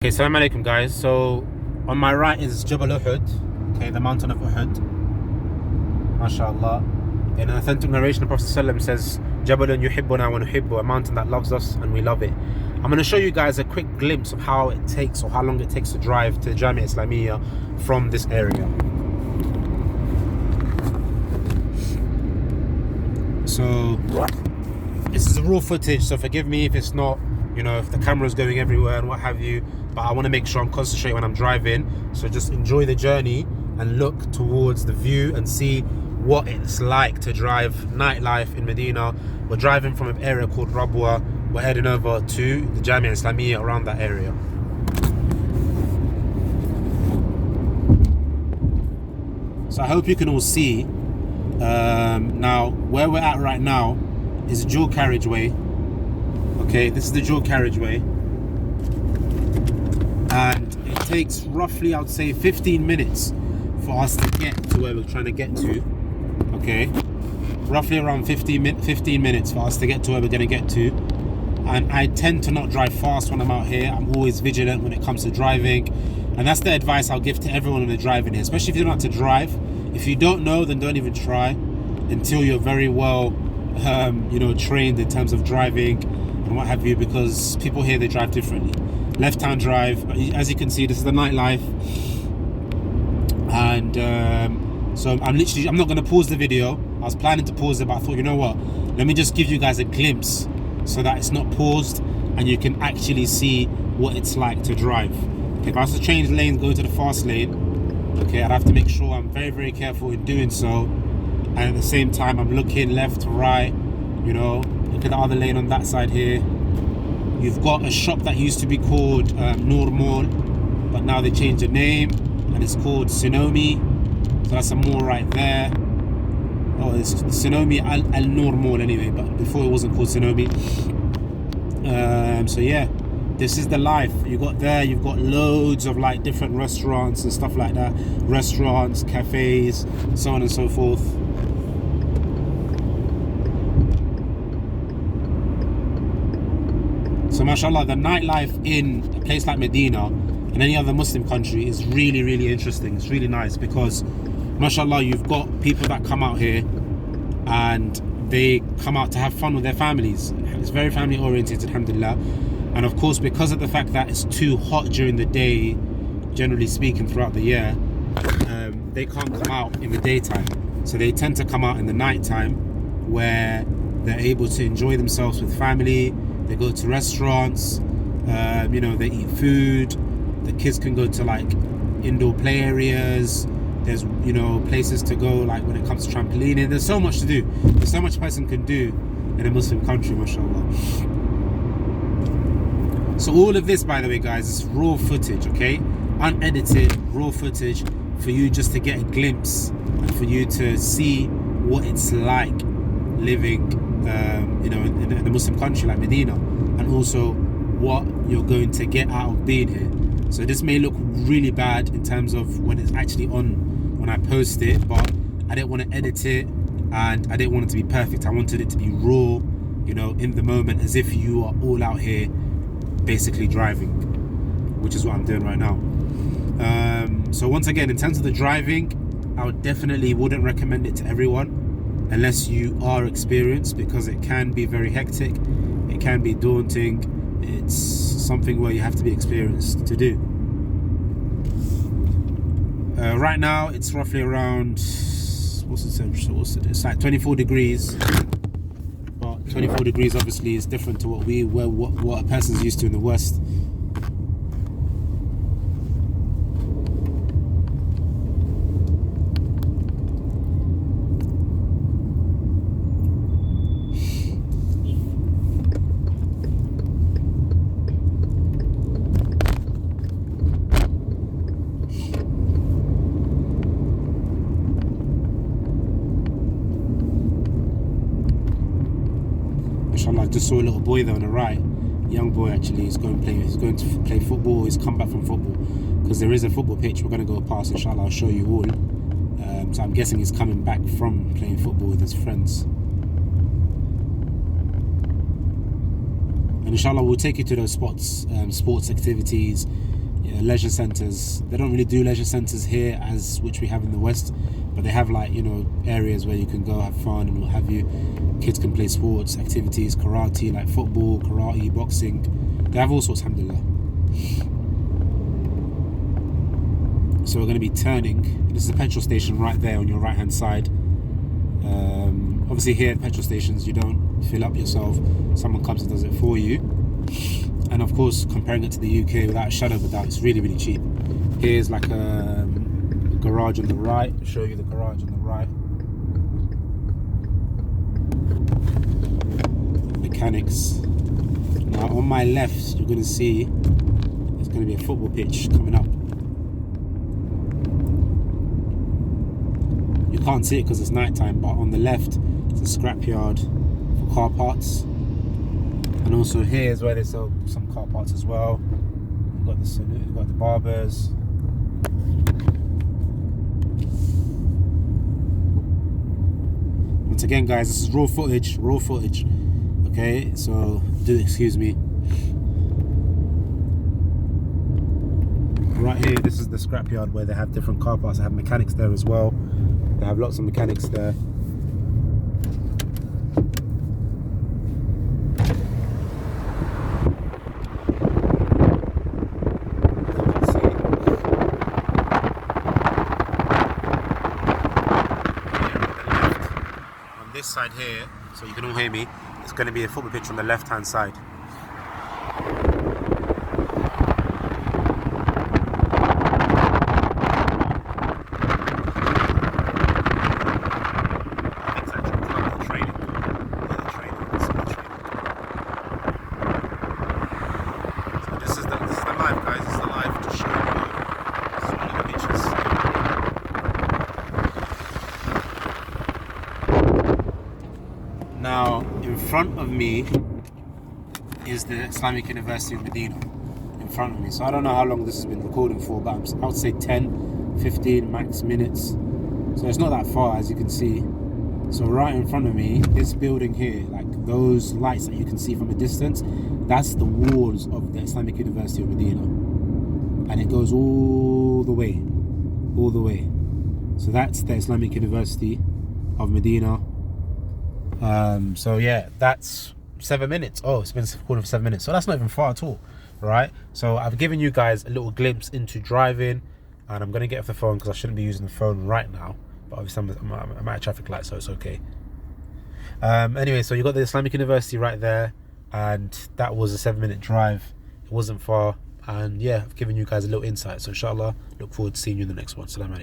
Okay, Assalamu alaikum guys. So on my right is Jabal Uhud, okay, the mountain of Uhud, mashallah. In an authentic narration, the Prophet ﷺ says, Jabalun yuhibbuna wa nuhibbu, a mountain that loves us and we love it. I'm going to show you guys a quick glimpse of how it takes or how long it takes to drive to the Jamia Islamiyya from this area. So this is raw footage, so forgive me if it's not, you know, if the camera's going everywhere and what have you, but I want to make sure I'm concentrating when I'm driving. So just enjoy the journey and look towards the view and see what it's like to drive nightlife in Medina. We're driving from an area called Rabwa. We're heading over to the Jamia Islamiyya around that area. So I hope you can all see. Now where we're at right now is a dual carriageway. Okay, this is the dual carriageway, and it takes roughly, I would say, 15 minutes for us to get to where we're trying to get to. Okay, roughly around 15 minutes for us to get to where we're going to get to. And I tend to not drive fast when I'm out here. I'm always vigilant when it comes to driving, and that's the advice I'll give to everyone when they're driving here, especially if you don't know how to drive. If you don't know, then don't even try until you're very well trained in terms of driving and what have you, because people here, they drive differently. Left-hand drive, as you can see, this is the nightlife. And so I'm not going to pause the video. I was planning to pause it, but I thought, you know what, let me just give you guys a glimpse so that it's not paused and you can actually see what it's like to drive. Okay, if I was to change lanes, go to the fast lane, okay, I'd have to make sure I'm very, very careful in doing so. And at the same time, I'm looking left to right, you know. Look at the other lane on that side here. You've got a shop that used to be called Noor Mall, but now they changed the name and it's called Sinomi. So that's a mall right there. Oh, it's Sinomi Al Noor Mall anyway, but before it wasn't called Sinomi. So yeah, this is the life. You've got loads of like different restaurants and stuff like that. Restaurants, cafes, so on and so forth. So mashallah, the nightlife in a place like Medina and any other Muslim country is really, really interesting. It's really nice because mashallah, you've got people that come out here and they come out to have fun with their families. It's very family oriented, alhamdulillah. And of course, because of the fact that it's too hot during the day, generally speaking throughout the year, they can't come out in the daytime. So they tend to come out in the nighttime where they're able to enjoy themselves with family. They go to restaurants, they eat food. The kids can go to like indoor play areas. There's, places to go like when it comes to trampolining. There's so much to do. There's so much a person can do in a Muslim country, mashallah. So all of this, by the way, guys, is raw footage, okay? Unedited, raw footage for you just to get a glimpse and for you to see what it's like living in a Muslim country like Medina, and also what you're going to get out of being here. So this may look really bad in terms of when it's actually on, when I post it, but I didn't want to edit it and I didn't want it to be perfect. I wanted it to be raw, in the moment, as if you are all out here basically driving, which is what I'm doing right now. So once again, in terms of the driving, I wouldn't recommend it to everyone unless you are experienced, because it can be very hectic, it can be daunting. It's something where you have to be experienced to do. Right now it's roughly around, what's the temperature? It's like 24 degrees, but 24 degrees obviously is different to what a person's used to in the West. I just saw a little boy there on the right, young boy actually. He's going to play football. He's come back from football because there is a football pitch we're going to go past, inshallah. I'll show you all. So I'm guessing he's coming back from playing football with his friends. And inshallah we'll take you to those spots, sports activities, leisure centres. They don't really do leisure centres here as which we have in the West, but they have like, areas where you can go have fun and what have you. Kids can play sports activities, karate, like football, karate, boxing. They have all sorts, alhamdulillah. So we're going to be turning. This is a petrol station right there on your right hand side. Obviously here at petrol stations you don't fill up yourself, someone comes and does it for you. And of course, comparing it to the UK, without a shadow of a doubt, it's really, really cheap. Here's like a garage on the right. I'll show you the garage on the right. Mechanics. Now on my left, you're going to see there's going to be a football pitch coming up. You can't see it because it's night time, but on the left, it's a scrapyard for car parts. And also here is where they sell some car parts as well. We've got the salute, we've got the barbers. Once again guys, this is raw footage. Okay, so do excuse me. Right here, this is the scrapyard where they have different car parts. They have mechanics there as well. They have lots of mechanics there. This side here, so you can all hear me, it's going to be a football pitch on the left hand side. So this is the live, guys. This is the live to show you some of the pictures. Now, in front of me is the Islamic University of Medina. In front of me. So I don't know how long this has been recording for, but I would say 10, 15 max minutes. So it's not that far, as you can see. So right in front of me, this building here, like those lights that you can see from a distance, that's the walls of the Islamic University of Medina. And it goes all the way. So that's the Islamic University of Medina. So yeah, that's 7 minutes. Oh, it's been recording for 7 minutes, so that's not even far at all, right? So I've given you guys a little glimpse into driving, and I'm going to get off the phone because I shouldn't be using the phone right now, but obviously I'm at a traffic light, so it's okay. Anyway, so you got the Islamic University right there, and that was a 7-minute drive. It wasn't far, and yeah, I've given you guys a little insight. So inshallah, look forward to seeing you in the next one. Salam alaikum.